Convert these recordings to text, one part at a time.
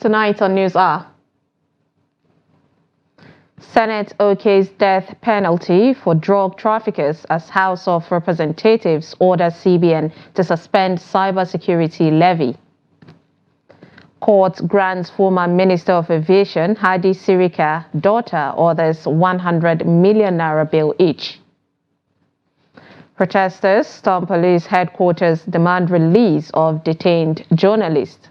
Tonight on News Hour, Senate okays death penalty for drug traffickers as House of Representatives orders CBN to suspend cybersecurity levy. Court grants former Minister of Aviation Hadi Sirika daughter others 100 million naira bail each. Protesters storm police headquarters, demand release of detained journalists.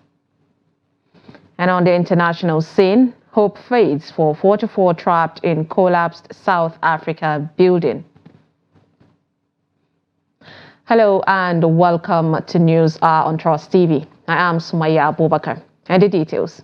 And on the international scene, hope fades for 44 trapped in collapsed South Africa building. Hello and welcome to News Hour on Trust TV. I am Sumaya Abubakar. And the details.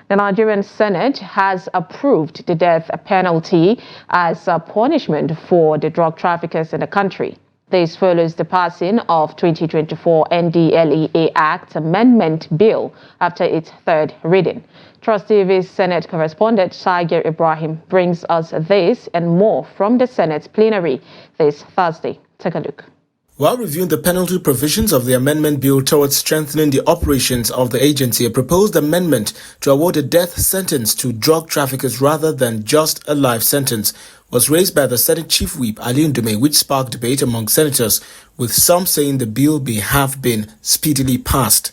The Nigerian Senate has approved the death penalty as a punishment for the drug traffickers in the country. This follows the passing of 2024 NDLEA Act Amendment Bill after its third reading. Trust TV's Senate correspondent Sagar Ibrahim brings us this and more from the Senate's plenary this Thursday. Take a look. While reviewing the penalty provisions of the amendment bill towards strengthening the operations of the agency, a proposed amendment to award a death sentence to drug traffickers rather than just a life sentence was raised by the Senate Chief Whip Ali Ndume, which sparked debate among senators, with some saying the bill may have been speedily passed.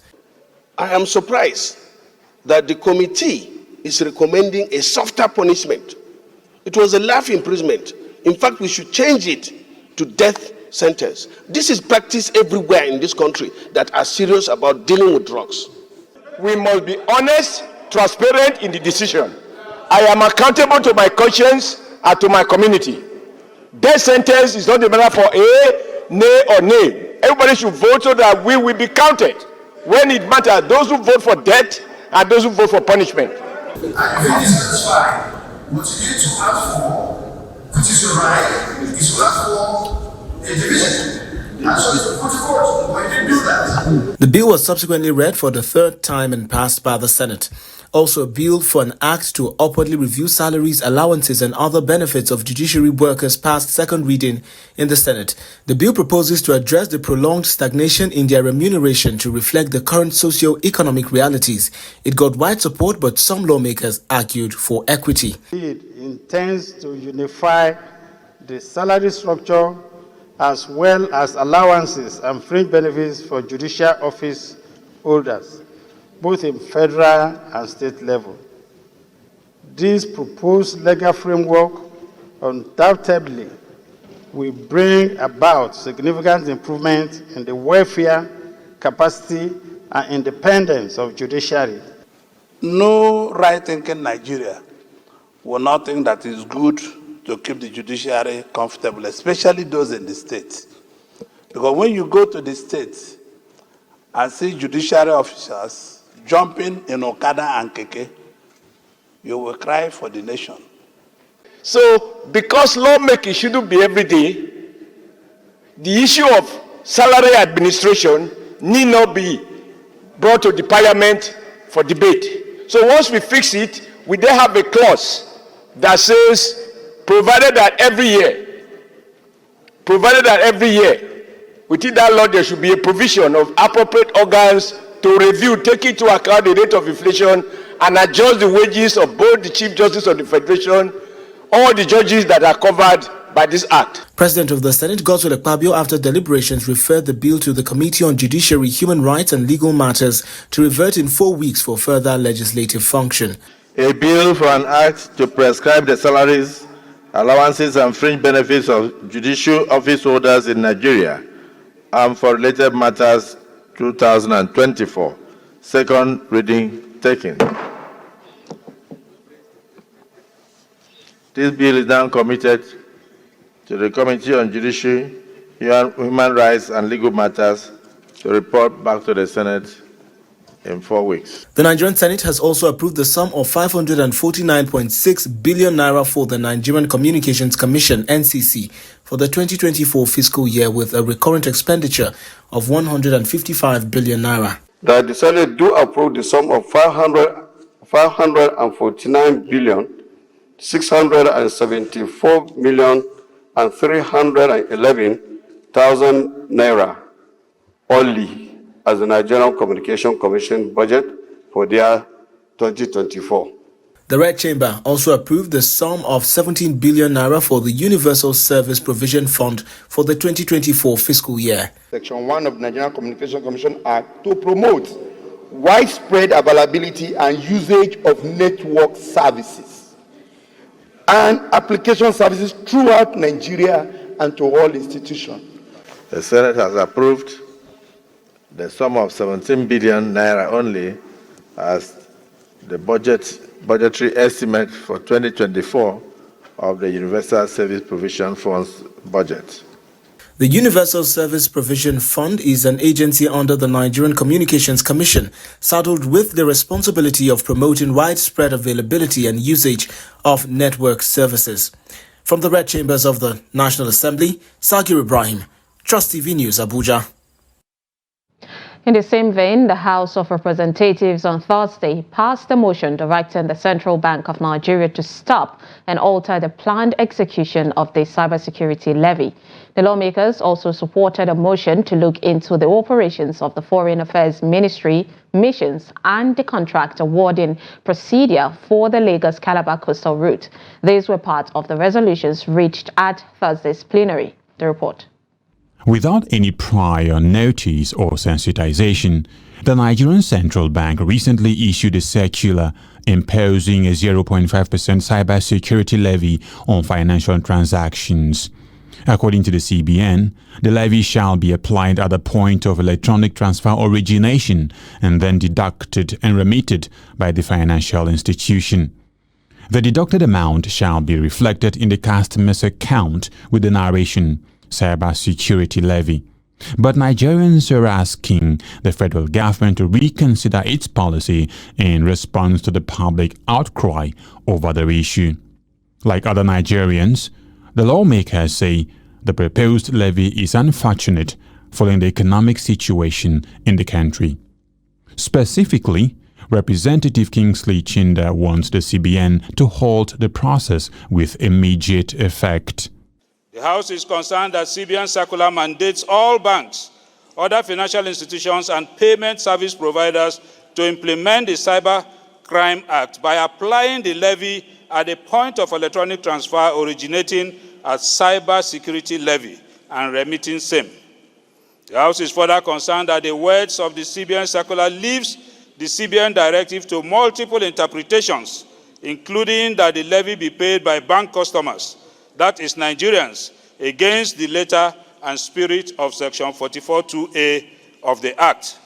I am surprised that the committee is recommending a softer punishment. It was a life imprisonment. In fact, we should change it to death sentence. This is practiced everywhere in this country that are serious about dealing with drugs. We must be honest, transparent in the decision. I am accountable to my conscience and to my community. Death sentence is not a matter for a, nay or nay. Everybody should vote so that we will be counted. When it matters, those who vote for death and those who vote for punishment. I feel dissatisfied. What you need to ask for, which is your right, is to ask for a division. And so you put to court, but you didn't do that. The bill was subsequently read for the third time and passed by the Senate. Also, a bill for an act to upwardly review salaries, allowances, and other benefits of judiciary workers passed second reading in the Senate. The bill proposes to address the prolonged stagnation in their remuneration to reflect the current socio-economic realities. It got wide support, but some lawmakers argued for equity. It intends to unify the salary structure as well as allowances and fringe benefits for judicial office holders, both in federal and state level. This proposed legal framework undoubtedly will bring about significant improvement in the welfare, capacity, and independence of judiciary. No right-thinking Nigeria will not think that it's good to keep the judiciary comfortable, especially those in the states. Because when you go to the states and see judiciary officers jumping in Okada and Keke, you will cry for the nation. So, because lawmaking shouldn't be every day, the issue of salary administration need not be brought to the parliament for debate. So once we fix it, we then have a clause that says, provided that every year, within that law, there should be a provision of appropriate organs to review, take into account the rate of inflation, and adjust the wages of both the Chief Justice of the Federation, all the judges that are covered by this act. President of the Senate, Godswill Akpabio, after deliberations, referred the bill to the Committee on Judiciary, Human Rights and Legal Matters to revert in 4 weeks for further legislative function. A bill for an act to prescribe the salaries, allowances and fringe benefits of judicial office holders in Nigeria and for related matters 2024. Second reading taken. This bill is now committed to the Committee on Judiciary, Human Rights and Legal Matters to report back to the Senate in 4 weeks. The Nigerian Senate has also approved the sum of 549.6 billion naira for the Nigerian Communications Commission, NCC, for the 2024 fiscal year with a recurrent expenditure of 155 billion naira. That the Senate do approve the sum of 549 billion 674 million and 311,000 naira only as the Nigerian Communication Commission budget for their 2024. The Red Chamber also approved the sum of 17 billion naira for the Universal Service Provision Fund for the 2024 fiscal year. Section 1 of the Nigerian Communications Commission Act to promote widespread availability and usage of network services and application services throughout Nigeria and to all institutions. The Senate has approved the sum of 17 billion naira only as the budgetary estimate for 2024 of the Universal Service Provision Fund's budget. The Universal Service Provision Fund is an agency under the Nigerian Communications Commission, saddled with the responsibility of promoting widespread availability and usage of network services. From the Red Chambers of the National Assembly, Sagir Ibrahim, Trust TV News, Abuja. In the same vein, the House of Representatives on Thursday passed a motion directing the Central Bank of Nigeria to stop and alter the planned execution of the cybersecurity levy. The lawmakers also supported a motion to look into the operations of the Foreign Affairs Ministry, missions, and the contract awarding procedure for the Lagos-Calabar coastal route. These were part of the resolutions reached at Thursday's plenary. The report. Without any prior notice or sensitization, the Nigerian Central Bank recently issued a circular imposing a 0.5% cybersecurity levy on financial transactions. According to the CBN, the levy shall be applied at the point of electronic transfer origination and then deducted and remitted by the financial institution. The deducted amount shall be reflected in the customer's account with the narration cybersecurity levy. But Nigerians are asking the federal government to reconsider its policy in response to the public outcry over the issue. Like other Nigerians, the lawmakers say the proposed levy is unfortunate following the economic situation in the country. Specifically, Representative Kingsley Chinda wants the CBN to halt the process with immediate effect. The House is concerned that CBN circular mandates all banks, other financial institutions, and payment service providers to implement the Cybercrime Act by applying the levy at the point of electronic transfer originating as cybersecurity levy and remitting same. The House is further concerned that the words of the CBN circular leaves the CBN directive to multiple interpretations, including that the levy be paid by bank customers, that is Nigerians, against the letter and spirit of Section 44(2)(a) of the Act.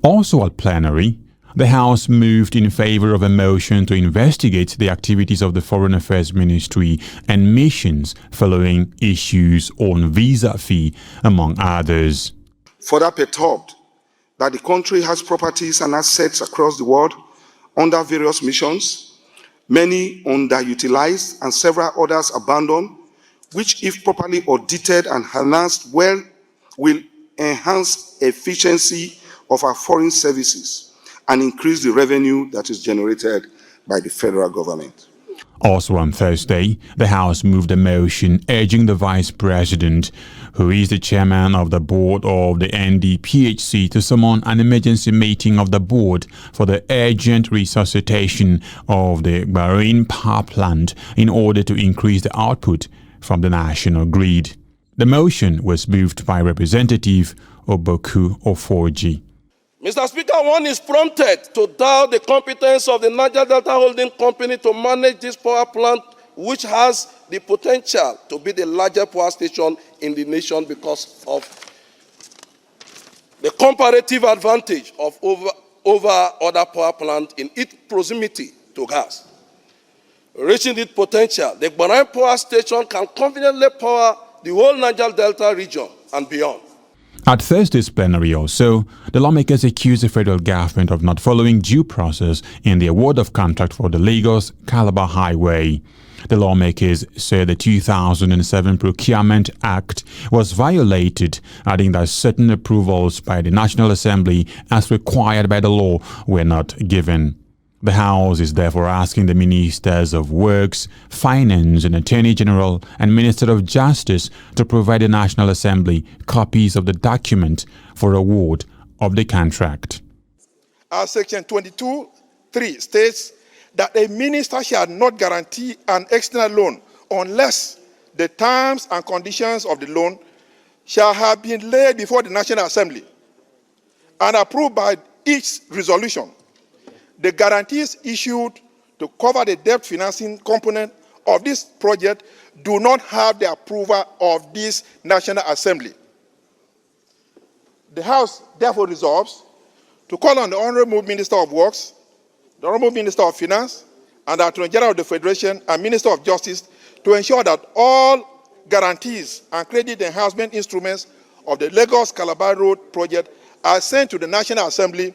Also at plenary, the House moved in favor of a motion to investigate the activities of the Foreign Affairs Ministry and missions following issues on visa fee, among others. Further perturbed that the country has properties and assets across the world under various missions, many underutilized and several others abandoned, which if properly audited and harnessed well, will enhance efficiency of our foreign services and increase the revenue that is generated by the federal government. Also on Thursday, the House moved a motion urging the Vice President, who is the chairman of the board of the NDPHC, to summon an emergency meeting of the board for the urgent resuscitation of the marine power plant in order to increase the output from the national grid. The motion was moved by Representative Oboku Oforji. Mr. Speaker, one is prompted to doubt the competence of the Niger Delta Holding Company to manage this power plant, which has the potential to be the largest power station in the nation because of the comparative advantage of over other power plants in its proximity to gas. Reaching its potential, the marine power station can confidently power the whole Niger Delta region and beyond. At Thursday's plenary also, the lawmakers accused the federal government of not following due process in the award of contract for the Lagos-Calabar Highway. The lawmakers said the 2007 Procurement Act was violated, adding that certain approvals by the National Assembly as required by the law were not given. The House is therefore asking the Ministers of Works, Finance and Attorney General and Minister of Justice to provide the National Assembly copies of the document for award of the contract. Section 22 3 states that a minister shall not guarantee an external loan unless the terms and conditions of the loan shall have been laid before the National Assembly and approved by each resolution. The guarantees issued to cover the debt financing component of this project do not have the approval of this National Assembly. The House therefore resolves to call on the Honorable Minister of Works, the Honorable Minister of Finance, and the Attorney General of the Federation and Minister of Justice to ensure that all guarantees and credit enhancement instruments of the Lagos-Calabar Road project are sent to the National Assembly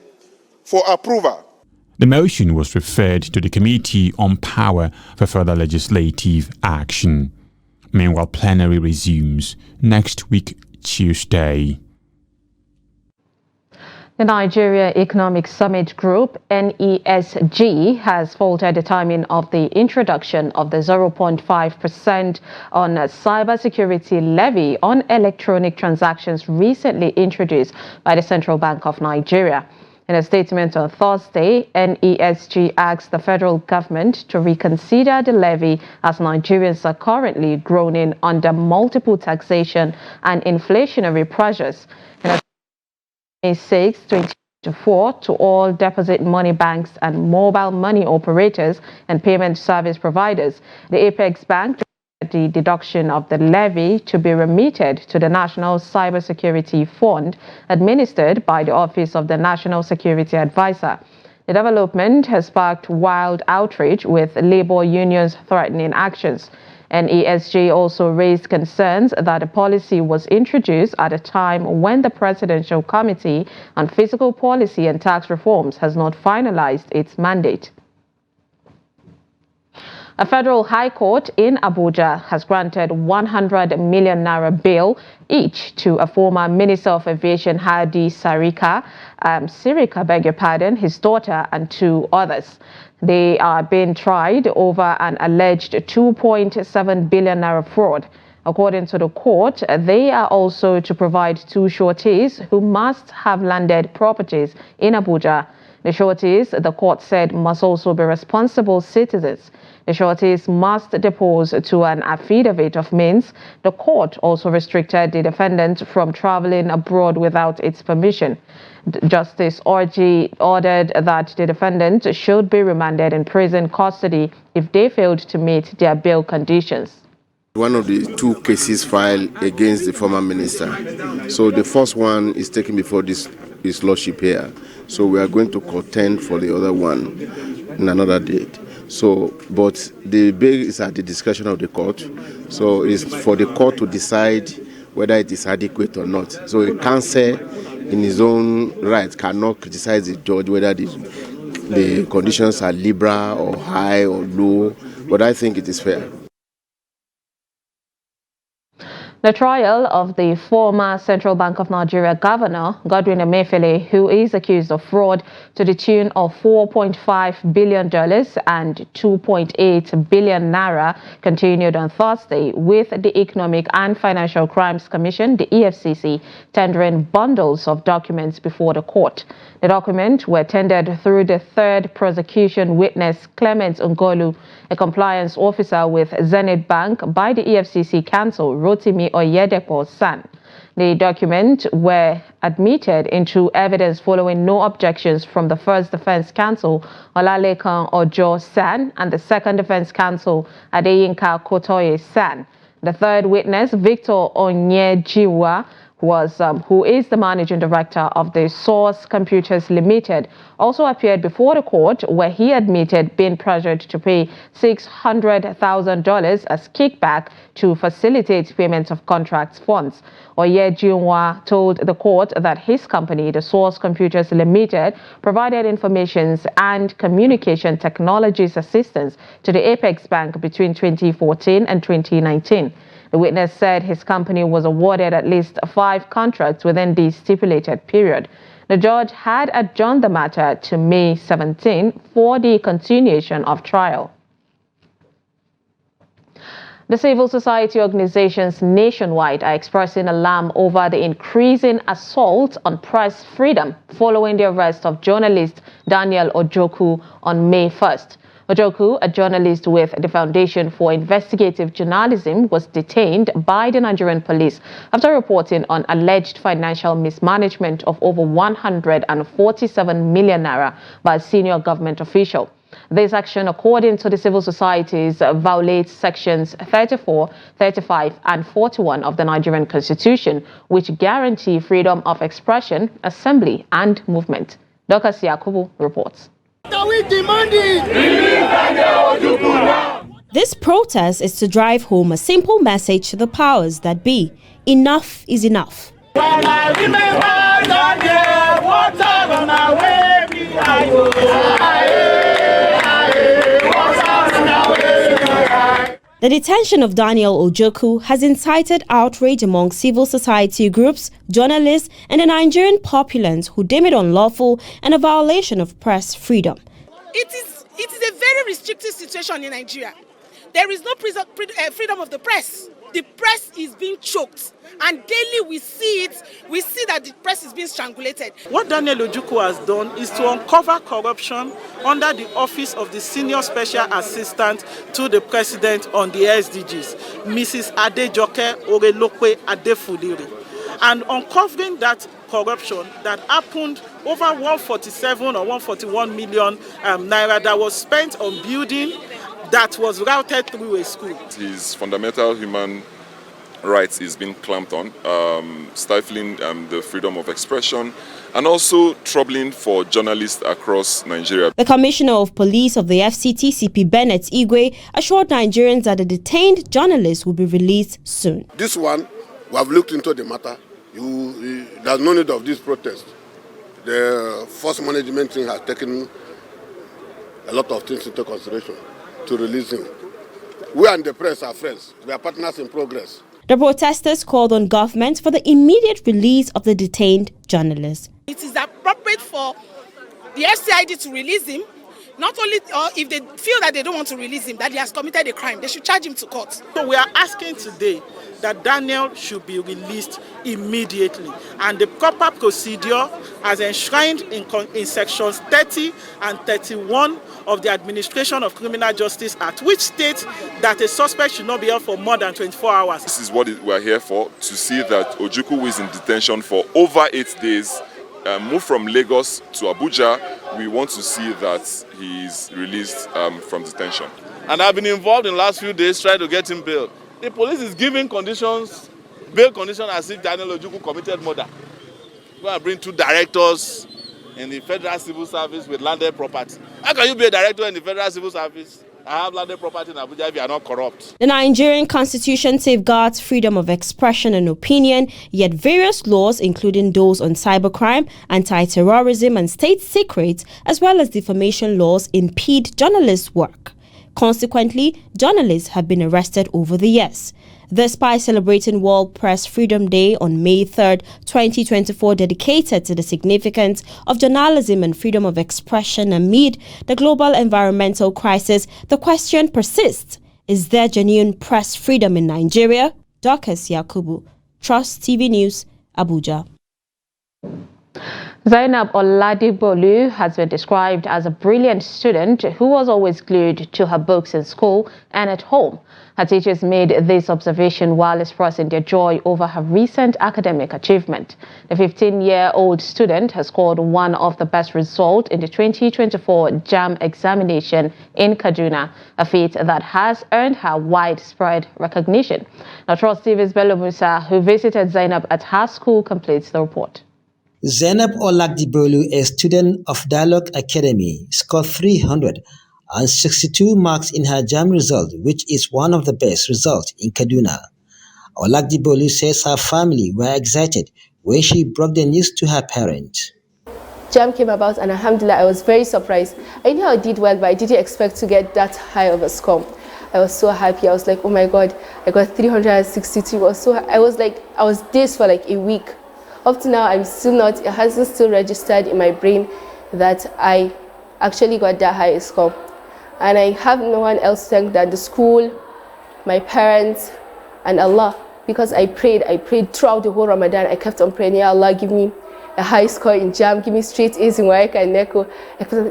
for approval. The motion was referred to the Committee on Power for further legislative action. Meanwhile, plenary resumes next week, Tuesday. The Nigeria Economic Summit Group, NESG, has faulted the timing of the introduction of the 0.5% on cybersecurity levy on electronic transactions recently introduced by the Central Bank of Nigeria. In a statement on Thursday, NESG asked the federal government to reconsider the levy as Nigerians are currently groaning under multiple taxation and inflationary pressures. In a 6, 2024 to all deposit money banks and mobile money operators and payment service providers. The Apex Bank the deduction of the levy to be remitted to the National Cybersecurity Fund administered by the Office of the National Security Advisor. The development has sparked wild outrage with labor unions threatening actions. NESG also raised concerns that the policy was introduced at a time when the Presidential Committee on Fiscal Policy and Tax Reforms has not finalized its mandate. A federal high court in Abuja has granted 100 million naira bail each to a former Minister of Aviation Hadi Sirika, his daughter, and 2 others. They are being tried over an alleged 2.7 billion naira fraud. According to the court, they are also to provide 2 sureties who must have landed properties in Abuja. The sureties, the court said, must also be responsible citizens. The sureties must depose to an affidavit of means. The court also restricted the defendant from traveling abroad without its permission. Justice Orji ordered that the defendant should be remanded in prison custody if they failed to meet their bail conditions. One of the 2 cases filed against the former minister. So the first one is taken before his lordship here. So we are going to contend for the other one in another date. So, but the bail is at the discretion of the court. So it's for the court to decide whether it is adequate or not. So a counsel in his own right cannot criticize the judge whether the conditions are liberal or high or low, but I think it is fair. The trial of the former Central Bank of Nigeria Governor, Godwin Emefiele, who is accused of fraud to the tune of $4.5 billion and 2.8 billion naira, continued on Thursday, with the Economic and Financial Crimes Commission, the EFCC, tendering bundles of documents before the court. The documents were tendered through the third prosecution witness, Clement Ngolu, a compliance officer with Zenith Bank, by the EFCC counsel, Rotimi Oyedepo San. The documents were admitted into evidence following no objections from the first defense counsel, Olalekan Ojo San, and the second defense counsel, Adeyinka Kotoye San. The third witness, Victor Onyejiwa, who is the managing director of the Source Computers Limited, also appeared before the court, where he admitted being pressured to pay $600,000 as kickback to facilitate payment of contracts funds. Oyejinwa told the court that his company, the Source Computers Limited, provided information and communication technologies assistance to the Apex Bank between 2014 and 2019. The witness said his company was awarded at least 5 contracts within the stipulated period. The judge had adjourned the matter to May 17 for the continuation of trial. The civil society organizations nationwide are expressing alarm over the increasing assault on press freedom following the arrest of journalist Daniel Ojoku on May 1st. Ojoku, a journalist with the Foundation for Investigative Journalism, was detained by the Nigerian police after reporting on alleged financial mismanagement of over 147 million naira by a senior government official. This action, according to the civil societies, violates sections 34, 35 and 41 of the Nigerian Constitution, which guarantee freedom of expression, assembly and movement. Dr. Yakubu reports. This protest is to drive home a simple message to the powers that be. Enough is enough. When I remember that water on our way The detention of Daniel Ojoku has incited outrage among civil society groups, journalists, and the Nigerian populace who deem it unlawful and a violation of press freedom. It is a very restricted situation in Nigeria. There is no freedom of the press. The press is being choked, and daily we see it. We see that the press is being strangulated. What Daniel Ojoku has done is to uncover corruption under the office of the Senior Special Assistant to the President on the SDGs, Mrs. Adejoke Orelokwe Adefudiri. And uncovering that corruption that happened over 147 or 141 million naira that was spent on building that was routed through a school. His fundamental human rights is being clamped on, stifling the freedom of expression, and also troubling for journalists across Nigeria. The Commissioner of Police of the FCT, CP Bennett Igwe, assured Nigerians that the detained journalists will be released soon. This one, we have looked into the matter. There's no need of this protest. The force management team has taken a lot of things into consideration to release him. We and the press are friends. We are partners in progress. The protesters called on government for the immediate release of the detained journalists. It is appropriate for the FCID to release him, not only if they feel that they don't want to release him, that he has committed a crime, they should charge him to court. So we are asking today that Daniel should be released immediately, and the proper procedure as enshrined in sections 30 and 31 of the Administration of Criminal Justice Act, which states that a suspect should not be held for more than 24 hours. This is what we are here for, to see that Ojoku, who is in detention for over 8 days, moved from Lagos to Abuja. We want to see that he is released from detention. And I've been involved in the last few days trying to get him bail. The police is giving conditions, bail conditions, as if Daniel Ojoku committed murder. Go and bring 2 directors in the Federal Civil Service with landed property. How can you be a director in the Federal Civil Service? I have landed property in Abuja if you are not corrupt. The Nigerian Constitution safeguards freedom of expression and opinion, yet various laws, including those on cybercrime, anti-terrorism and state secrets, as well as defamation laws, impede journalists' work. Consequently, journalists have been arrested over the years. Despite celebrating World Press Freedom Day on May 3rd, 2024, dedicated to the significance of journalism and freedom of expression amid the global environmental crisis, the question persists: is there genuine press freedom in Nigeria? Dorcas Yakubu, Trust TV News, Abuja. Zainab Oladibolu has been described as a brilliant student who was always glued to her books in school and at home. Her teachers made this observation while expressing their joy over her recent academic achievement. The 15-year-old student has scored one of the best results in the 2024 JAM examination in Kaduna, a feat that has earned her widespread recognition. Now, Trust TV's Bello Musa, who visited Zainab at her school, completes the report. Zainab Oladibolu, a student of Dialogue Academy, scored 362 marks in her JAM result, which is one of the best results in Kaduna. Oladibolu says her family were excited when she broke the news to her parents. JAM came about and alhamdulillah, I was very surprised. I knew I did well, but I didn't expect to get that high of a score. I was so happy. I was like, oh my God, I got 362. I was dazed for like a week. Up to now, it hasn't still registered in my brain that I actually got that high score. And I have no one else to thank than the school, my parents, and Allah. Because I prayed throughout the whole Ramadan. I kept on praying, Ya Allah, give me a high score in JAM, give me straight A's in WAEC and NECO.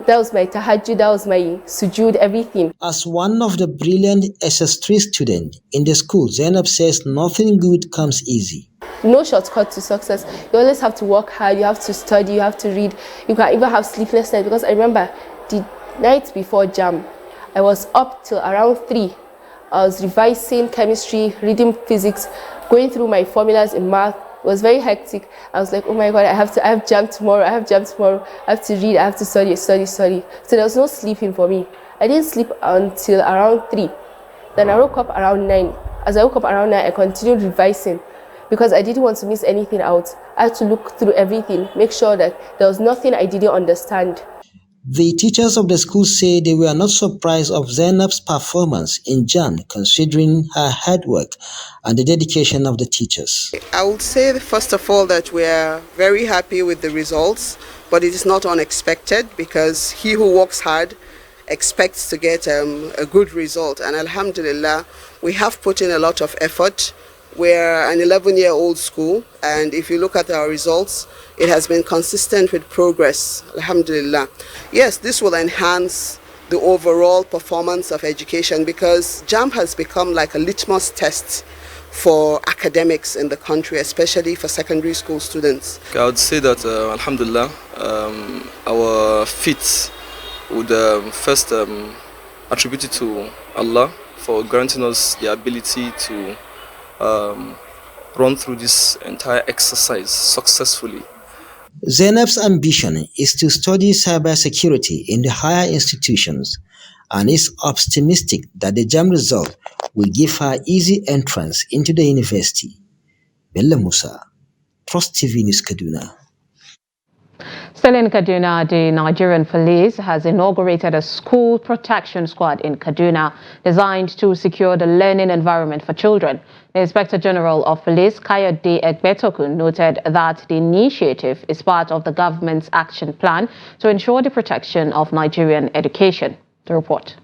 That was my tahajjud, that was my sujood, everything. As one of the brilliant SS3 students in the school, Zainab says nothing good comes easy. No shortcut to success. You always have to work hard, you have to study, you have to read. You can even have sleepless nights, because I remember the night before JAM, I was up till around 3. I was revising chemistry, reading physics, going through my formulas in math. It was very hectic. I was like, oh my God, I have JAM tomorrow, I have to read, I have to study. So there was no sleeping for me. I didn't sleep until around 3. Then I woke up around 9. As I woke up around 9, I continued revising because I didn't want to miss anything out. I had to look through everything, make sure that there was nothing I didn't understand. The teachers of the school say they were not surprised of Zainab's performance in JAM, considering her hard work and the dedication of the teachers. I would say, first of all, that we are very happy with the results, but it is not unexpected, because he who works hard expects to get a good result. And alhamdulillah, we have put in a lot of effort. We're an 11-year-old school, and if you look at our results, it has been consistent with progress, alhamdulillah. Yes, this will enhance the overall performance of education, because JAM has become like a litmus test for academics in the country, especially for secondary school students. I would say that, alhamdulillah, our feats would first attribute it to Allah for granting us the ability to run through this entire exercise successfully. Zainab's ambition is to study cybersecurity in the higher institutions and is optimistic that the JAM result will give her easy entrance into the university. Bello Musa, Trust TV News, Kaduna. Still in Kaduna, the Nigerian police has inaugurated a school protection squad in Kaduna designed to secure the learning environment for children. The Inspector General of Police, Kayode Egbetokun, noted that the initiative is part of the government's action plan to ensure the protection of Nigerian education. The report.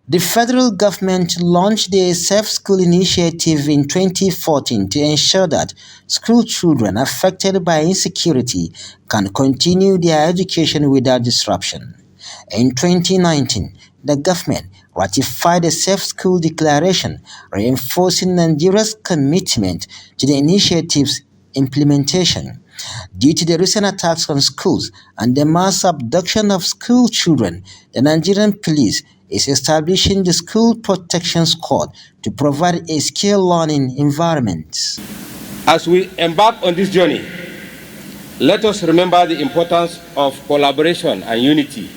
The federal government launched the Safe School Initiative in 2014 to ensure that school children affected by insecurity can continue their education without disruption. In 2019, the government ratified the Safe School Declaration, reinforcing Nigeria's commitment to the initiative's implementation. Due to the recent attacks on schools and the mass abduction of school children, the Nigerian police is establishing the School Protection Squad to provide a secure learning environment. As we embark on this journey, let us remember the importance of collaboration and unity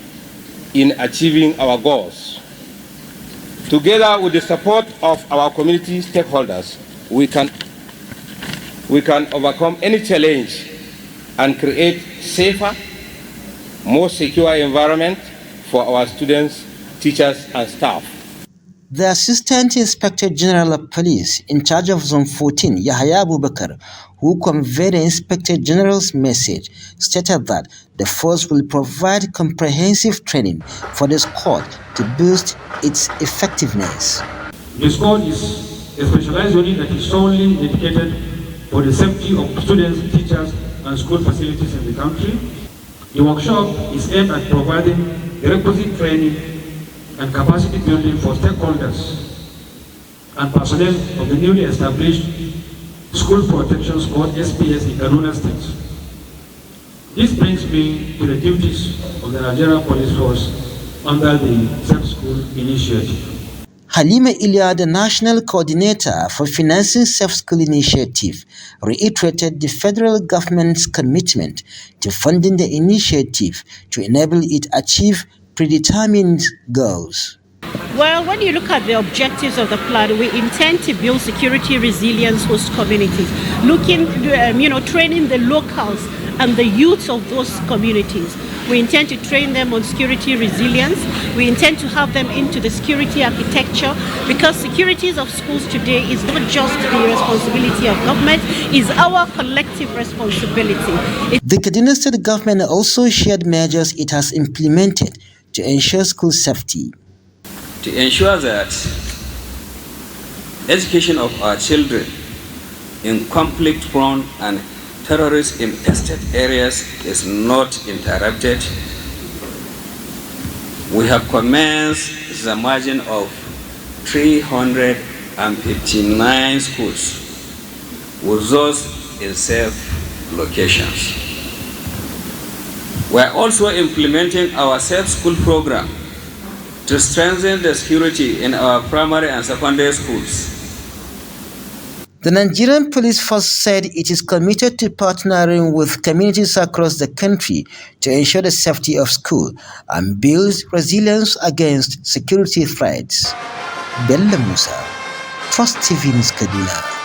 in achieving our goals. Together with the support of our community stakeholders, we can overcome any challenge and create safer, more secure environment for our students, teachers and staff. The Assistant Inspector General of Police in charge of Zone 14, Yahya Abubakar, who conveyed the Inspector General's message, stated that the force will provide comprehensive training for the squad to boost its effectiveness. The squad is a specialized unit that is solely dedicated for the safety of students, teachers and school facilities in the country. The workshop is aimed at providing the requisite training and capacity building for stakeholders and personnel of the newly established School Protection Squad SPS in Kaduna State. This brings me to the duties of the Nigerian Police Force under the Safe School Initiative. Halima Ilya, the National Coordinator for Financing Safe School Initiative, reiterated the federal government's commitment to funding the initiative to enable it achieve predetermined goals. Well, when you look at the objectives of the plan, we intend to build security resilience host communities, training the locals and the youth of those communities. We intend to train them on security resilience. We intend to have them into the security architecture, because securities of schools today is not just the responsibility of government, it's our collective responsibility. The Kaduna State government also shared measures it has implemented to ensure school safety. To ensure that education of our children in conflict-prone and terrorist-infested areas is not interrupted. We have commenced the merging of 359 schools with those in safe locations. We are also implementing our Safe School program to strengthen the security in our primary and secondary schools. The Nigerian Police Force said it is committed to partnering with communities across the country to ensure the safety of school and build resilience against security threats. Bello Musa, Trust TV News, Kaduna.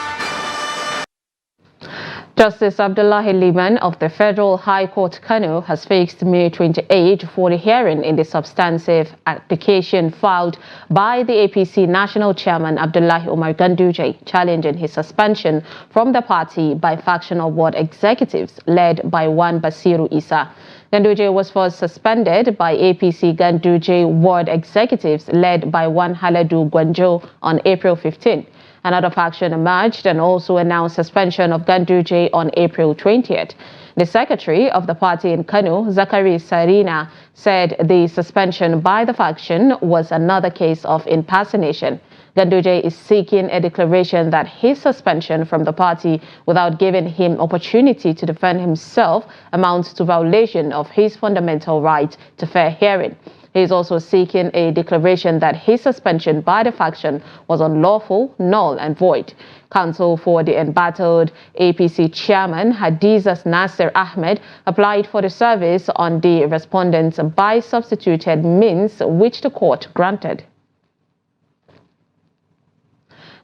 Justice Abdullahi Liman of the Federal High Court Kano has fixed May 28 for the hearing in the substantive application filed by the APC National Chairman Abdullahi Umar Ganduje, challenging his suspension from the party by factional ward executives led by one Basiru Isa. Ganduje was first suspended by APC Ganduje ward executives led by one Haladu Gwanjo on April 15. Another faction emerged and also announced suspension of Ganduje on April 20th. The secretary of the party in Kano, Zakari Sarina, said the suspension by the faction was another case of impersonation. Ganduje is seeking a declaration that his suspension from the party without giving him opportunity to defend himself amounts to violation of his fundamental right to fair hearing. He is also seeking a declaration that his suspension by the faction was unlawful, null and void. Counsel for the embattled APC chairman, Hadizas Nasser Ahmed, applied for the service on the respondents by substituted means, which the court granted.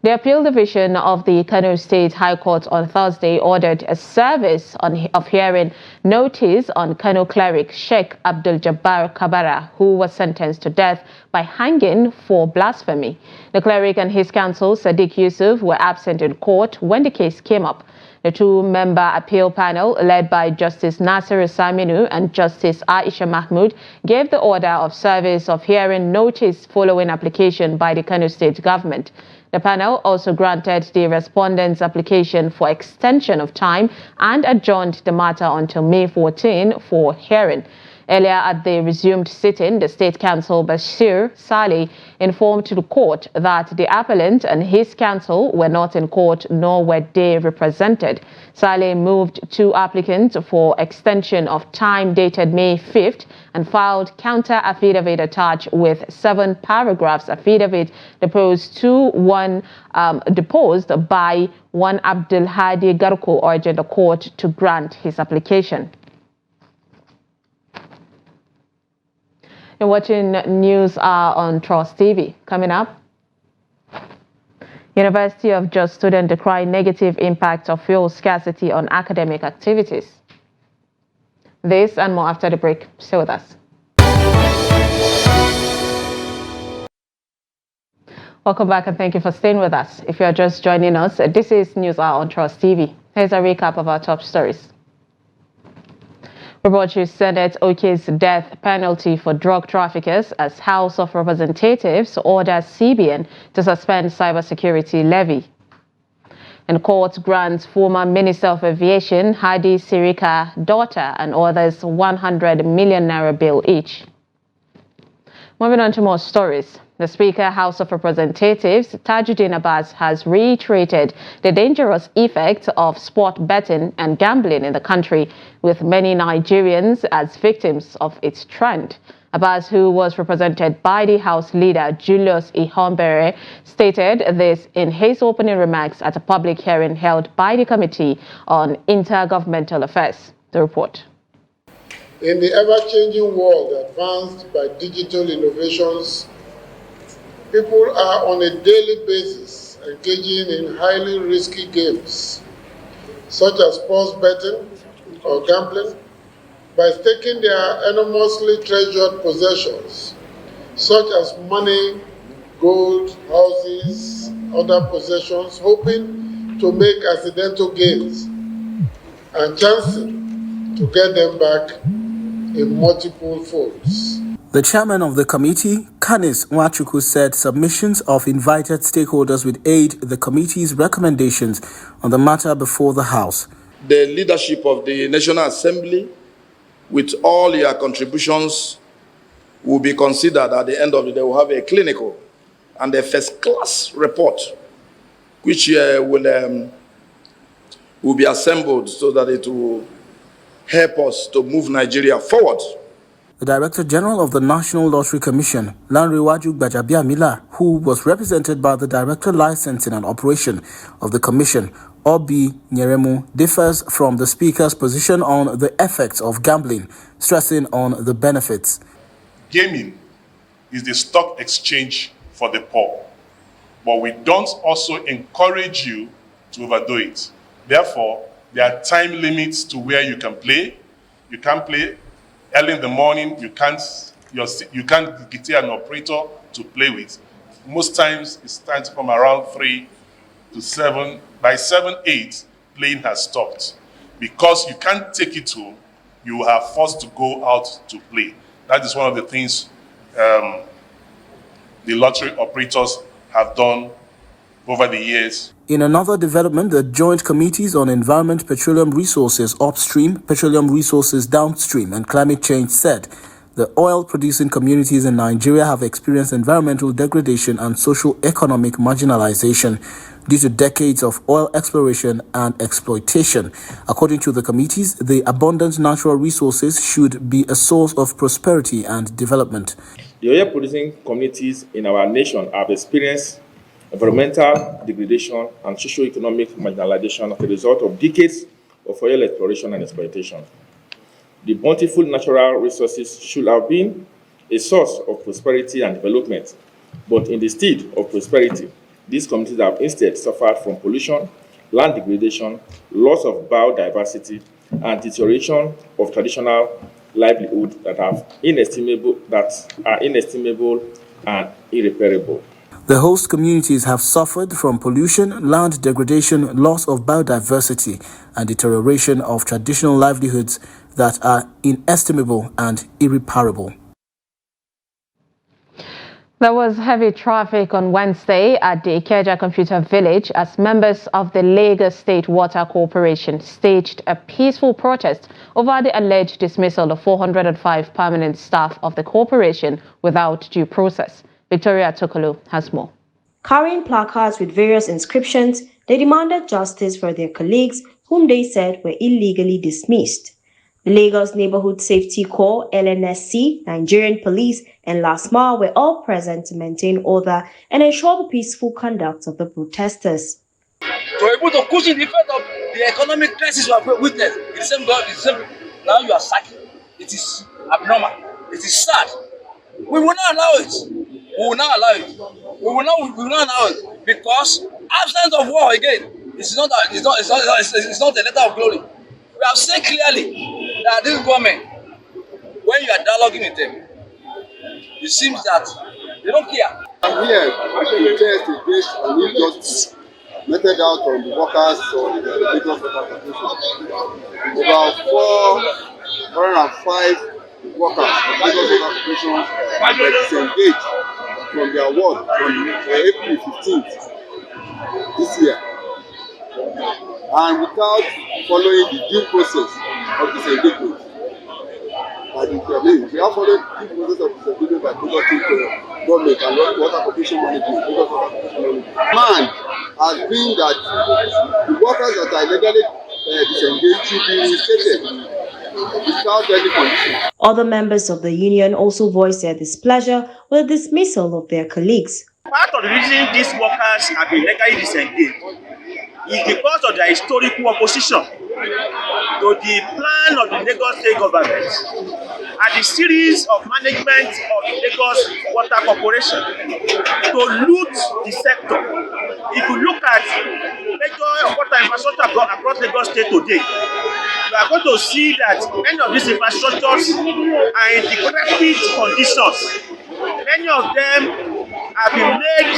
The Appeal Division of the Kano State High Court on Thursday ordered a service of hearing notice on Kano cleric Sheikh Abdul Jabbar Kabara, who was sentenced to death by hanging for blasphemy. The cleric and his counsel, Sadiq Yusuf, were absent in court when the case came up. The two-member appeal panel, led by Justice Nasser Saminu and Justice Aisha Mahmood, gave the order of service of hearing notice following application by the Kano State government. The panel also granted the respondent's application for extension of time and adjourned the matter until May 14 for hearing. Earlier at the resumed sitting, the State Counsel Bashir Saleh informed the court that the appellant and his counsel were not in court nor were they represented. Saleh moved two applicants for extension of time dated May 5th and filed counter affidavit attached with 7 paragraphs affidavit deposed by one Abdul Hadi Garko, urging the court to grant his application. You're watching News Hour on Trust TV. Coming up, University of Jos student decry negative impact of fuel scarcity on academic activities. This and more after the break. Stay with us. Welcome back and thank you for staying with us. If you're just joining us, this is News Hour on Trust TV. Here's a recap of our top stories. We brought you Senate OK's death penalty for drug traffickers as House of Representatives orders CBN to suspend cybersecurity levy. And court grants former Minister of Aviation Hadi Sirika daughter and others 100 million naira bail each. Moving on to more stories. The Speaker, House of Representatives, Tajuddin Abbas, has reiterated the dangerous effects of sport betting and gambling in the country, with many Nigerians as victims of its trend. Abbas, who was represented by the House Leader Julius Ihombere, stated this in his opening remarks at a public hearing held by the Committee on Intergovernmental Affairs. The report. In the ever-changing world advanced by digital innovations, people are on a daily basis engaging in highly risky games, such as sports betting or gambling, by staking their enormously treasured possessions, such as money, gold, houses, other possessions, hoping to make accidental gains and chancing to get them back in multiple folds. The chairman of the committee, Kanis Nwachukwu, said submissions of invited stakeholders would aid the committee's recommendations on the matter before the House. The leadership of the National Assembly, with all your contributions, will be considered at the end of the day. We'll have a clinical and a first-class report, which will be assembled so that it will help us to move Nigeria forward. The Director General of the National Lottery Commission, Lanrewaju Gbajabiamila, who was represented by the Director Licensing and Operation of the Commission, Obi Nyeremu, differs from the Speaker's position on the effects of gambling, stressing on the benefits. Gaming is the stock exchange for the poor, but we don't also encourage you to overdo it. Therefore, there are time limits to where you can play. You can't play early in the morning. You can't get an operator to play with. Most times it starts from around 3 to 7. By 7, 8, playing has stopped. Because you can't take it home, you are forced to go out to play. That is one of the things the lottery operators have done over the years. In another development, the Joint Committees on Environment, Petroleum Resources Upstream, Petroleum Resources Downstream, and Climate Change said the oil-producing communities in Nigeria have experienced environmental degradation and socio-economic marginalization due to decades of oil exploration and exploitation. According to the committees, the abundant natural resources should be a source of prosperity and development. The oil-producing communities in our nation have experienced environmental degradation and socio-economic marginalization as a result of decades of oil exploration and exploitation. The bountiful natural resources should have been a source of prosperity and development, but in the stead of prosperity, these communities have instead suffered from pollution, land degradation, loss of biodiversity, and deterioration of traditional livelihood that are inestimable and irreparable. The host communities have suffered from pollution, land degradation, loss of biodiversity, and deterioration of traditional livelihoods that are inestimable and irreparable. There was heavy traffic on Wednesday at the Ikeja Computer Village as members of the Lagos State Water Corporation staged a peaceful protest over the alleged dismissal of 405 permanent staff of the corporation without due process. Victoria Tokolo has more. Carrying placards with various inscriptions, they demanded justice for their colleagues whom they said were illegally dismissed. The Lagos Neighborhood Safety Corps, LNSC, Nigerian Police, and LASMA were all present to maintain order and ensure the peaceful conduct of the protesters. To be able to cushion the effect of the economic crisis we have witnessed, now you are sacking. It is abnormal. It is sad. We will not allow it. We will not allow it. We will not allow it because absence of war again is not a letter of glory. We have said clearly that this government, when you are dialoguing with them, it seems that they don't care. I'm here to test against an injustice meted out on the workers of the Lagos Water Corporation. About 405 workers of Lagos Water Corporation were disengaged from their work on April 15th this year. And without following the due process of disengagement. We have followed the due process of disengagement by Lagos State government and Water Corporation management. Man has been that the workers that are legally disengaged should be reinstated without any condition. Other members of the union also voiced their displeasure with the dismissal of their colleagues. Part of the reason these workers have been legally disengaged is because of their historical opposition to the plan of the Lagos State government and the series of management of the Lagos Water Corporation to loot the sector. If you look at major water infrastructure across Lagos State today, you are going to see that many of these infrastructures are in decrepit conditions. Many of them have been made,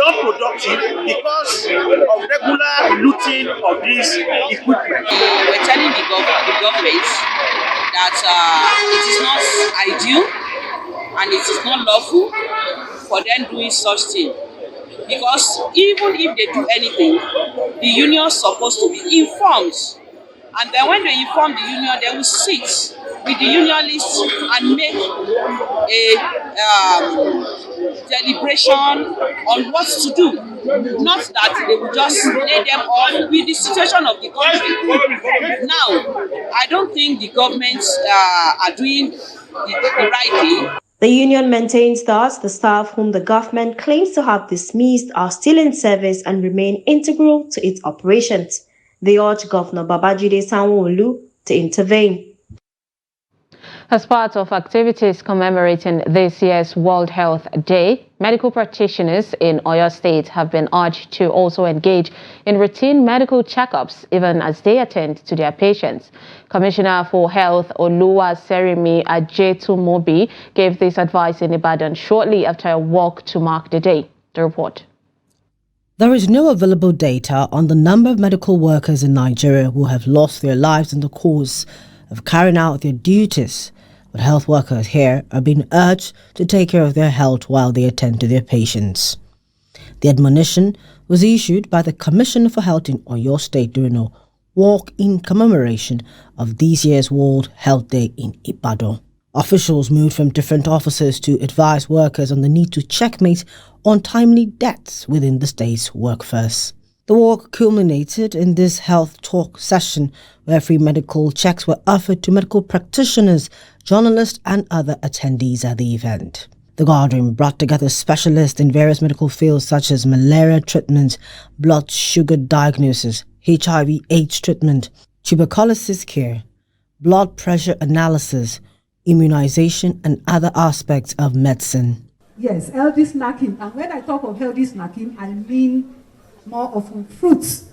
unproductive because of regular looting of this equipment. We're telling the government that it is not ideal and it is not lawful for them doing such thing. Because even if they do anything, the union is supposed to be informed. And then when they inform the union, they will sit with the unionists and make a deliberation on what to do. Not that they will just lay them off with the situation of the country. Now, I don't think the government are doing the right thing. The union maintains that the staff whom the government claims to have dismissed are still in service and remain integral to its operations. They urge Governor Babajide Sanwo-Olu to intervene. As part of activities commemorating this year's World Health Day, medical practitioners in Oyo State have been urged to also engage in routine medical checkups even as they attend to their patients. Commissioner for Health Oluwaserimi Ajetumobi gave this advice in Ibadan shortly after a walk to mark the day. The report. There is no available data on the number of medical workers in Nigeria who have lost their lives in the course of carrying out their duties, but health workers here are being urged to take care of their health while they attend to their patients. The admonition was issued by the Commissioner for Health in Oyo State during a walk in commemoration of this year's World Health Day in Ibadan. Officials moved from different offices to advise workers on the need to checkmate untimely deaths within the state's workforce. The walk culminated in this health talk session where free medical checks were offered to medical practitioners, journalists and other attendees at the event. The gathering brought together specialists in various medical fields such as malaria treatment, blood sugar diagnosis, HIV/AIDS treatment, tuberculosis care, blood pressure analysis, immunization and other aspects of medicine. Yes, healthy snacking. And when I talk of healthy snacking, I mean more of fruits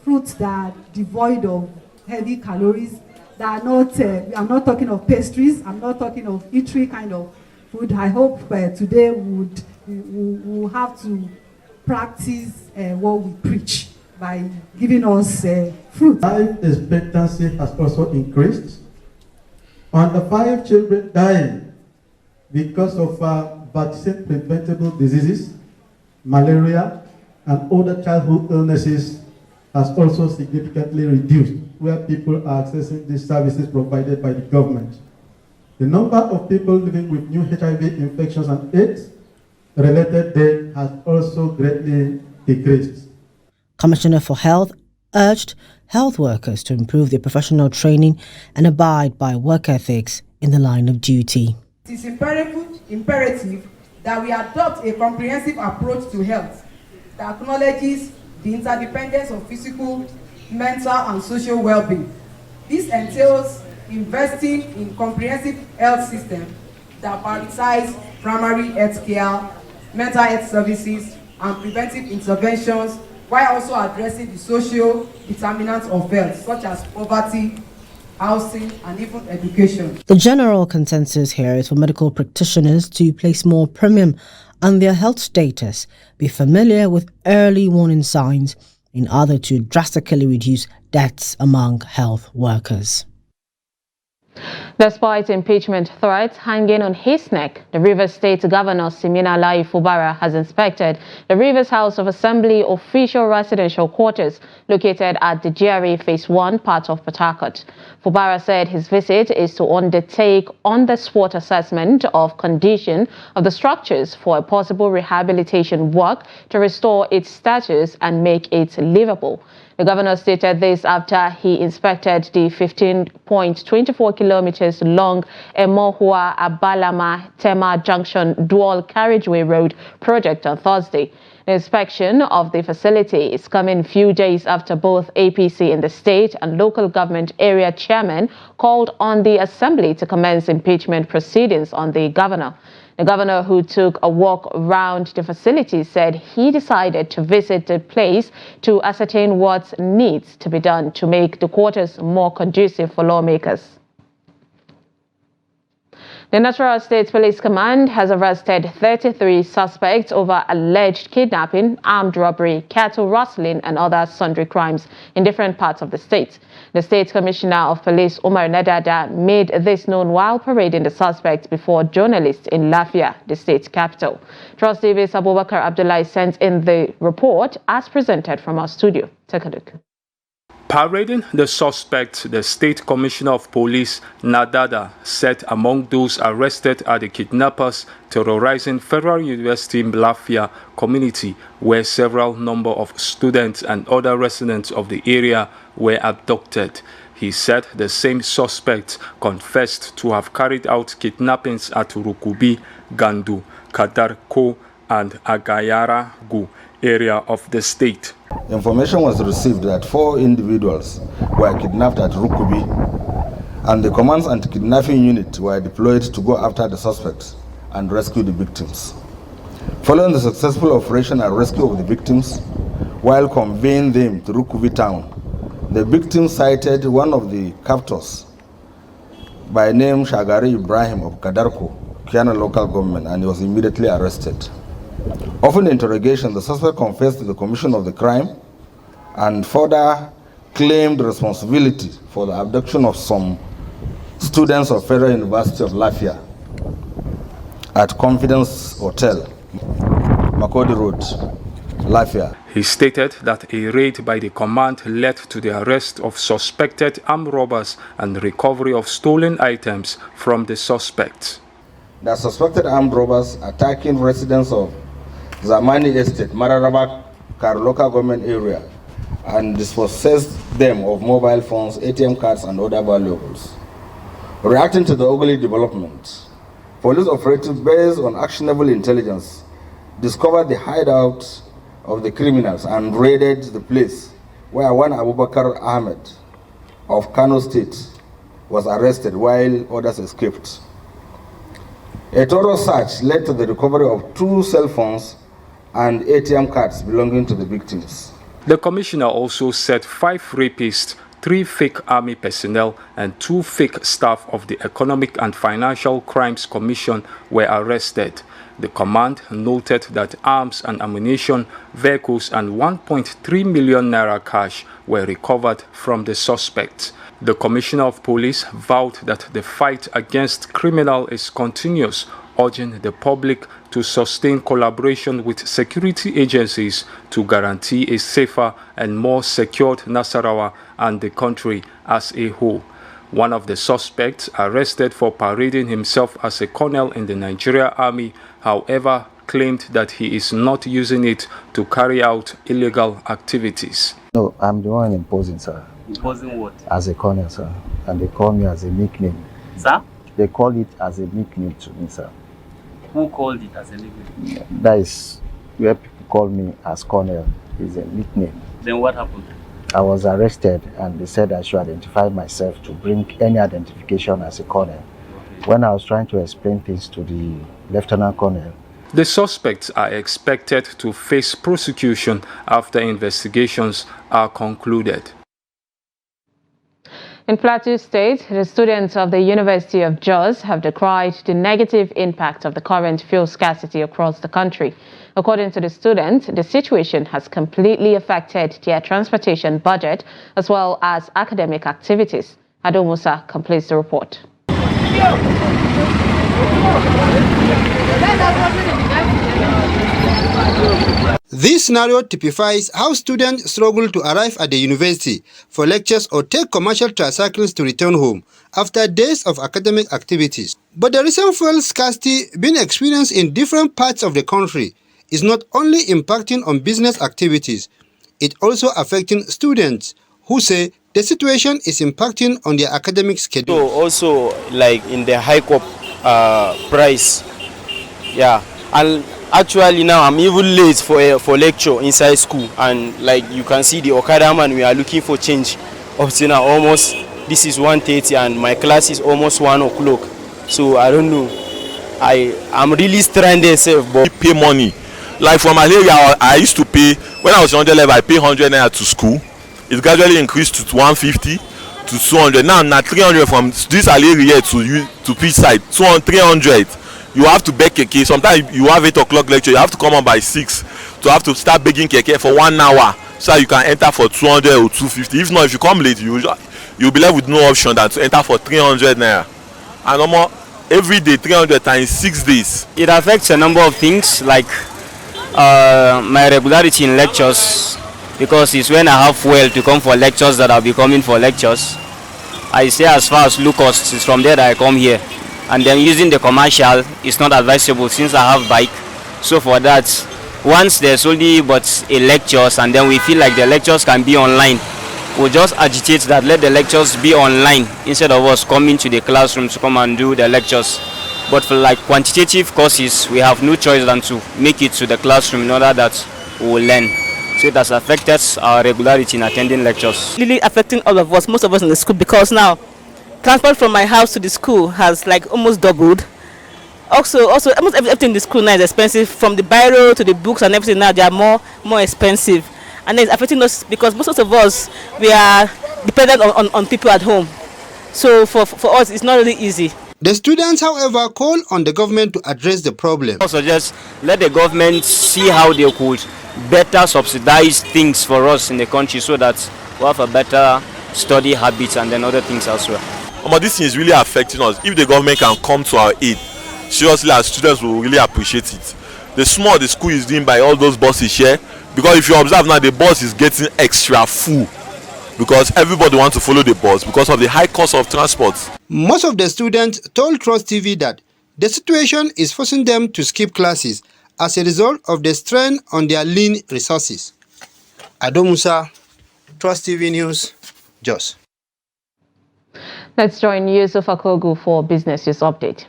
that are devoid of heavy calories, that are not, I'm not talking of pastries, I'm not talking of eatery kind of food. I hope today we'll have to practice what we preach by giving us fruit. Life expectancy has also increased. Under 5 children dying because of vaccine-preventable diseases, malaria, and other childhood illnesses has also significantly reduced where people are accessing these services provided by the government. The number of people living with new HIV infections and AIDS-related death has also greatly decreased. Commissioner for Health urged health workers to improve their professional training and abide by work ethics in the line of duty. It is imperative that we adopt a comprehensive approach to health that acknowledges the interdependence of physical, mental, and social well-being. This entails investing in comprehensive health systems that prioritize primary health care, mental health services, and preventive interventions, while also addressing the social determinants of health, such as poverty, housing, and even education. The general consensus here is for medical practitioners to place more premium on their health status, be familiar with early warning signs in order to drastically reduce deaths among health workers. Despite impeachment threats hanging on his neck, the Rivers State Governor Siminalayi Fubara has inspected the Rivers House of Assembly official residential quarters located at the GRA Phase 1 part of Port Harcourt. Fubara said his visit is to undertake on-the-spot assessment of condition of the structures for a possible rehabilitation work to restore its status and make it livable. The governor stated this after he inspected the 15.24 kilometers long Emohua Abalama Tema Junction dual carriageway road project on Thursday. The inspection of the facility is coming few days after both APC in the state and local government area chairmen called on the assembly to commence impeachment proceedings on the governor. The governor, who took a walk around the facility, said he decided to visit the place to ascertain what needs to be done to make the quarters more conducive for lawmakers. The Nasarawa State Police Command has arrested 33 suspects over alleged kidnapping, armed robbery, cattle rustling, and other sundry crimes in different parts of the state. The State Commissioner of Police, Umar Nadada, made this known while parading the suspects before journalists in Lafia, the state capital. Trust TV's Abubakar Abdullahi sent in the report as presented from our studio. Take a look. Parading the suspects, the State Commissioner of Police, Nadada, said among those arrested are the kidnappers terrorizing Federal University Lafia community, where several number of students and other residents of the area were abducted. He said the same suspects confessed to have carried out kidnappings at Rukubi, Gandu, Kadarko, and Agayaragu area of the state. Information was received that 4 individuals were kidnapped at Rukubi, and the Command's anti-kidnapping unit were deployed to go after the suspects and rescue the victims. Following the successful operation and rescue of the victims, while conveying them to Rukubi town, the victims cited one of the captors by name Shagari Ibrahim of Kadarko, Kiana local government, and he was immediately arrested. Often in interrogation, the suspect confessed to the commission of the crime and further claimed responsibility for the abduction of some students of Federal University of Lafia at Confidence Hotel, Makodi Road, Lafia. He stated that a raid by the command led to the arrest of suspected armed robbers and recovery of stolen items from the suspects. The suspected armed robbers attacking residents of Zamani Estate, Mararaba, local government area, and dispossessed them of mobile phones, ATM cards, and other valuables. Reacting to the ugly development, police operatives based on actionable intelligence discovered the hideout of the criminals and raided the place, where one Abubakar Ahmed of Kano State was arrested while others escaped. A thorough search led to the recovery of 2 cell phones and ATM cards belonging to the victims. The commissioner also said 5 rapists, 3 fake army personnel, and 2 fake staff of the Economic and Financial Crimes Commission were arrested. The command noted that arms and ammunition, vehicles, and 1.3 million naira cash were recovered from the suspects. The Commissioner of Police vowed that the fight against criminals is continuous, urging the public to sustain collaboration with security agencies to guarantee a safer and more secured Nasarawa and the country as a whole. One of the suspects, arrested for parading himself as a colonel in the Nigeria Army, however, claimed that he is not using it to carry out illegal activities. No, I'm the one imposing, sir. Imposing what? As a colonel, sir. And they call me as a nickname. Sir? They call it as a nickname to me, sir. Who called it as a nickname? That is where people call me as colonel. It's a nickname. Then what happened? I was arrested and they said I should identify myself to bring any identification as a colonel. Okay. When I was trying to explain things to the lieutenant colonel, the suspects are expected to face prosecution after investigations are concluded. In Plateau State, the students of the University of Jos have decried the negative impact of the current fuel scarcity across the country. According to the students, the situation has completely affected their transportation budget as well as academic activities. Ado Musa completes the report. This scenario typifies how students struggle to arrive at the university for lectures or take commercial tricycles to return home after days of academic activities. But the recent fuel scarcity being experienced in different parts of the country is not only impacting on business activities, it also affecting students who say the situation is impacting on their academic schedule. So also like in the hike up price, yeah, and actually now I'm even late for lecture inside school, and like you can see the Okada man, we are looking for change up to now. Almost this is 1:30 and my class is almost 1 o'clock. So I don't know. I'm really stranded, but pay money. Like for my area, I used to pay when I was on the level. I pay 100 naira to school. It gradually increased to 150. to 200. Now 300 from this Aleri here to pitch side. 200, 300. You have to beg keke. Sometimes you have 8 o'clock lecture. You have to come on by 6 to have to start begging keke for 1 hour so that you can enter for 200 or 250. If not, if you come late, you'll be left with no option than to enter for 300 naira. And almost every day 300 times 6 days. It affects a number of things like my regularity in lectures, because it's when I have fuel to come for lectures that I'll be coming for lectures. I say as far as low costs, it's from there that I come here. And then using the commercial is not advisable since I have bike. So for that, once there's only but a lectures and then we feel like the lectures can be online, we'll just agitate that let the lectures be online instead of us coming to the classroom to come and do the lectures. But for like quantitative courses, we have no choice than to make it to the classroom in order that we will learn. So it has affected our regularity in attending lectures. Really affecting all of us, most of us in the school, because now transport from my house to the school has like almost doubled. Also almost everything in the school now is expensive, from the biro to the books and everything. Now they are more expensive, and it's affecting us because most of us, we are dependent on people at home. So for us it's not really easy. The students, however, call on the government to address the problem. Also just let the government see how they could better subsidize things for us in the country so that we have a better study habits and then other things as well. But this thing is really affecting us. If the government can come to our aid, seriously, as students will really appreciate it. The small the school is doing by all those buses here, because if you observe now, the bus is getting extra full because everybody wants to follow the bus because of the high cost of transport. Most of the students told Trust TV that the situation is forcing them to skip classes as a result of the strain on their lean resources. Ado Musa, Trust TV News, Jos. Let's join Yusuf Akogu for Business News Update.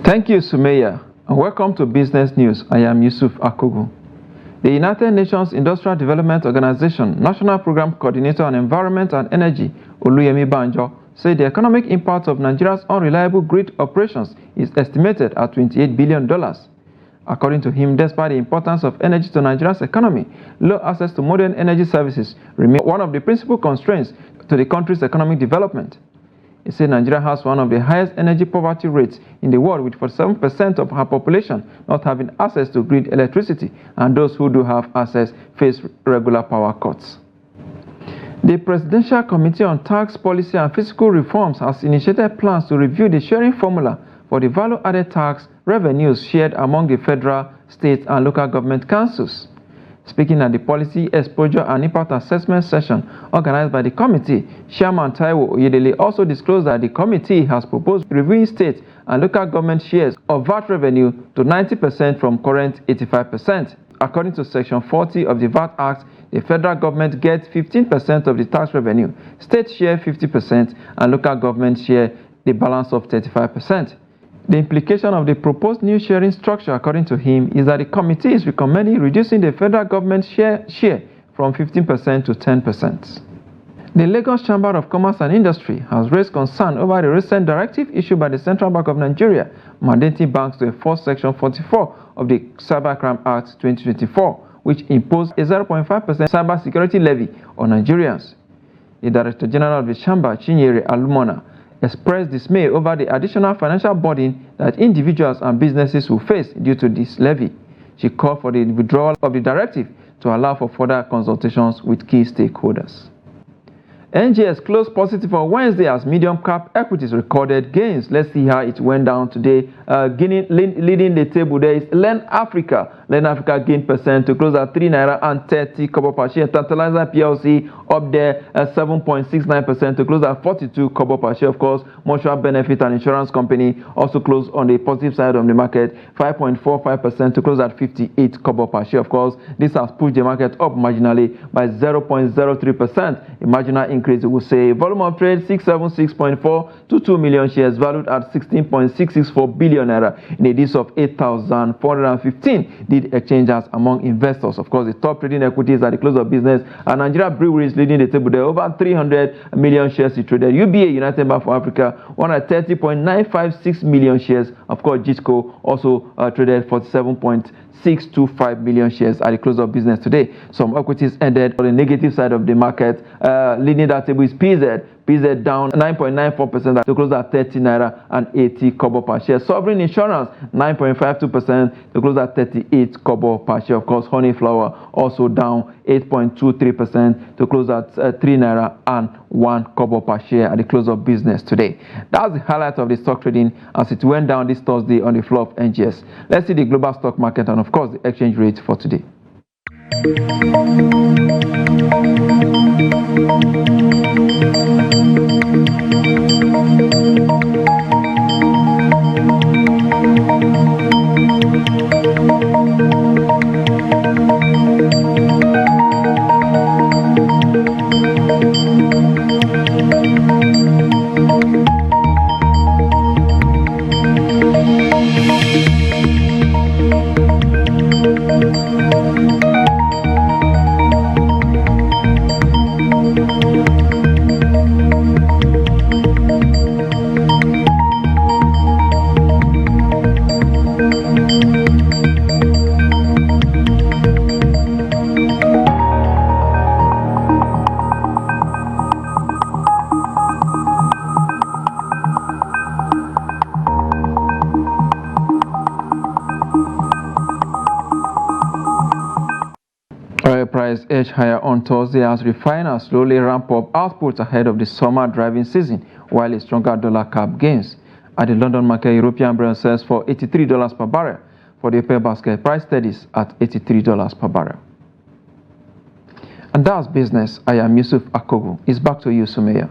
Thank you, Sumeya, and welcome to Business News. I am Yusuf Akogu. The United Nations Industrial Development Organization National Program Coordinator on Environment and Energy, Oluyemi Banjo, said the economic impact of Nigeria's unreliable grid operations is estimated at $28 billion. According to him, despite the importance of energy to Nigeria's economy, low access to modern energy services remains one of the principal constraints to the country's economic development. He said Nigeria has one of the highest energy poverty rates in the world, with 47% of her population not having access to grid electricity, and those who do have access face regular power cuts. The Presidential Committee on Tax Policy and Fiscal Reforms has initiated plans to review the sharing formula for the value-added tax revenues shared among the federal, state, and local government councils. Speaking at the Policy Exposure and Impact Assessment session organized by the committee, Chairman Taiwo Oyedele also disclosed that the committee has proposed reviewing state and local government shares of VAT revenue to 90% from current 85%. According to Section 40 of the VAT Act, the federal government gets 15% of the tax revenue, state share 50%, and local government share the balance of 35%. The implication of the proposed new sharing structure, according to him, is that the committee is recommending reducing the federal government share from 15% to 10%. The Lagos Chamber of Commerce and Industry has raised concern over the recent directive issued by the Central Bank of Nigeria mandating banks to enforce Section 44 of the Cybercrime Act 2024, which imposed a 0.5% cybersecurity levy on Nigerians. The Director General of the Chamber, Chinyere Alumona, expressed dismay over the additional financial burden that individuals and businesses will face due to this levy. She called for the withdrawal of the directive to allow for further consultations with key stakeholders. NGX closed positive on Wednesday as medium-cap equities recorded gains. Let's see how it went down today. Leading the table there is Len Africa. Len Africa gained percent to close at 3 naira and 30 kobo per share. Tantalizer PLC up there at 7.69% to close at 42 kobo per share. Of course, Mutual Benefit and Insurance Company also closed on the positive side of the market, 5.45% to close at 58 kobo per share. Of course, this has pushed the market up marginally by 0.03%. A marginal increase, we will say volume of trade 676.4 to 2 million shares valued at 16.664 billion naira in a days of 8,415 did exchanges among investors. Of course, the top trading equities at the close of business are Nigeria Breweries leading the table there, over 300 million shares traded. UBA, United Bank for Africa, 130.956 million shares. Of course, GISCO also traded 47.625 million shares at the close of business today. Some equities ended on the negative side of the market. Leading that table is PZ. PZ down 9.94% to close at 30 naira and 80 kobo per share. Sovereign Insurance 9.52% to close at 38 kobo per share. Of course, Honey Flower also down 8.23% to close at 3 naira and 1 kobo per share at the close of business today. That's the highlight of the stock trading as it went down this Thursday on the floor of NGS. Let's see the global stock market and of course the exchange rate for today. Oil price edged higher on Thursday as refiners slowly ramp up output ahead of the summer driving season, while a stronger dollar cap gains. At the London market, European Brent sells for $83 per barrel. For the April basket, price steadies at $83 per barrel. And that's business. I am Yusuf Akogu. It's back to you, Sumeya.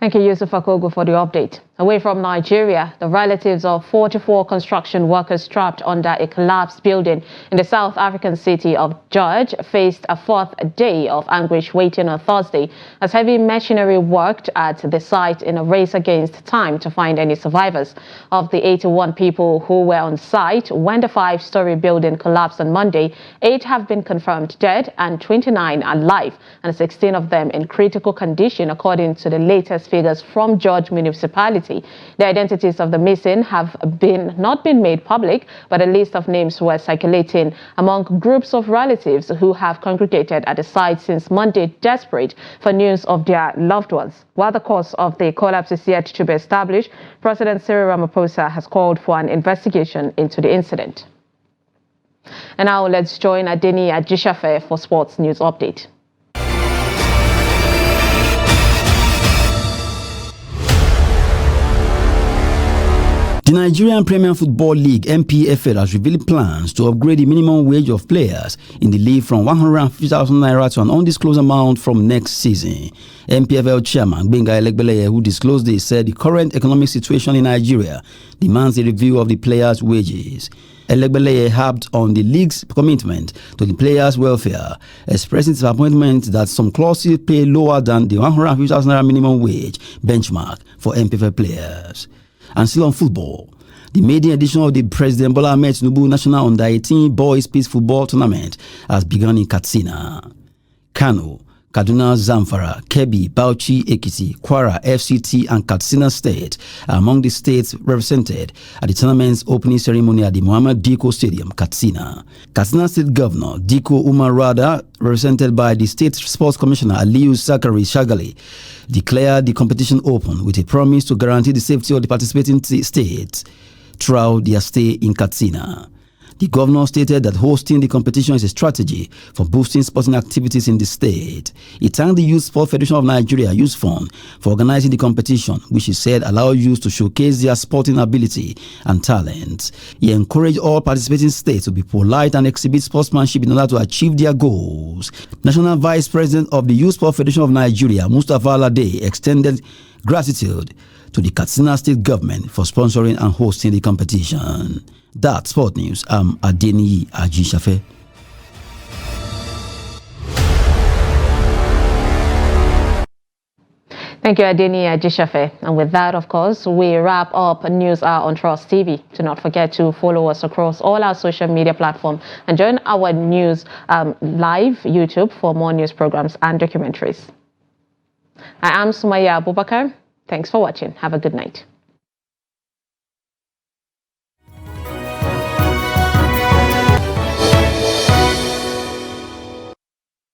Thank you, Yusuf Akogo, for the update. Away from Nigeria, the relatives of 44 construction workers trapped under a collapsed building in the South African city of George faced a fourth day of anguish waiting on Thursday as heavy machinery worked at the site in a race against time to find any survivors. Of the 81 people who were on site when the 5-story building collapsed on Monday, 8 have been confirmed dead and 29 alive, and 16 of them in critical condition, according to the latest figures from George Municipality. The identities of the missing have not been made public, but a list of names were circulating among groups of relatives who have congregated at the site since Monday, desperate for news of their loved ones. While the cause of the collapse is yet to be established, President Cyril Ramaphosa has called for an investigation into the incident. And now let's join Adeni Ajishafe for Sports News Update. The Nigerian Premier Football League (NPFL) has revealed plans to upgrade the minimum wage of players in the league from 150,000 naira to an undisclosed amount from next season. NPFL chairman Gbenga Elegbeleye, who disclosed this, said the current economic situation in Nigeria demands a review of the players' wages. Elegbeleye harped on the league's commitment to the players' welfare, expressing disappointment that some clauses pay lower than the 150,000 naira minimum wage benchmark for NPFL players. And still on football, the maiden edition of the President Bola Ahmed Tinubu National Under-18 Boys Peace Football Tournament has begun in Katsina. Kano, Kaduna, Zamfara, Kebbi, Bauchi, Ekiti, Kwara, FCT and Katsina State are among the states represented at the tournament's opening ceremony at the Muhammad Diko Stadium, Katsina. Katsina State Governor Diko Umar Rada, represented by the State Sports Commissioner Aliyu Zakari Shagali, declared the competition open with a promise to guarantee the safety of the participating states throughout their stay in Katsina. The governor stated that hosting the competition is a strategy for boosting sporting activities in the state. He thanked the Youth Sport Federation of Nigeria, Youth Fund, for organizing the competition, which he said allowed youth to showcase their sporting ability and talent. He encouraged all participating states to be polite and exhibit sportsmanship in order to achieve their goals. National Vice President of the Youth Sport Federation of Nigeria, Mustafa Alade, extended Gratitude to the Katsina State government for sponsoring and hosting the competition. That's Sport News. I'm Adeniyi Ajishafe. Thank you, Adeni Ajishafe. And with that, of course, we wrap up News Hour on Trust TV. Do not forget to follow us across all our social media platforms and join our news live YouTube for more news programs and documentaries. I am Sumaya Abubakar. Thanks for watching. Have a good night.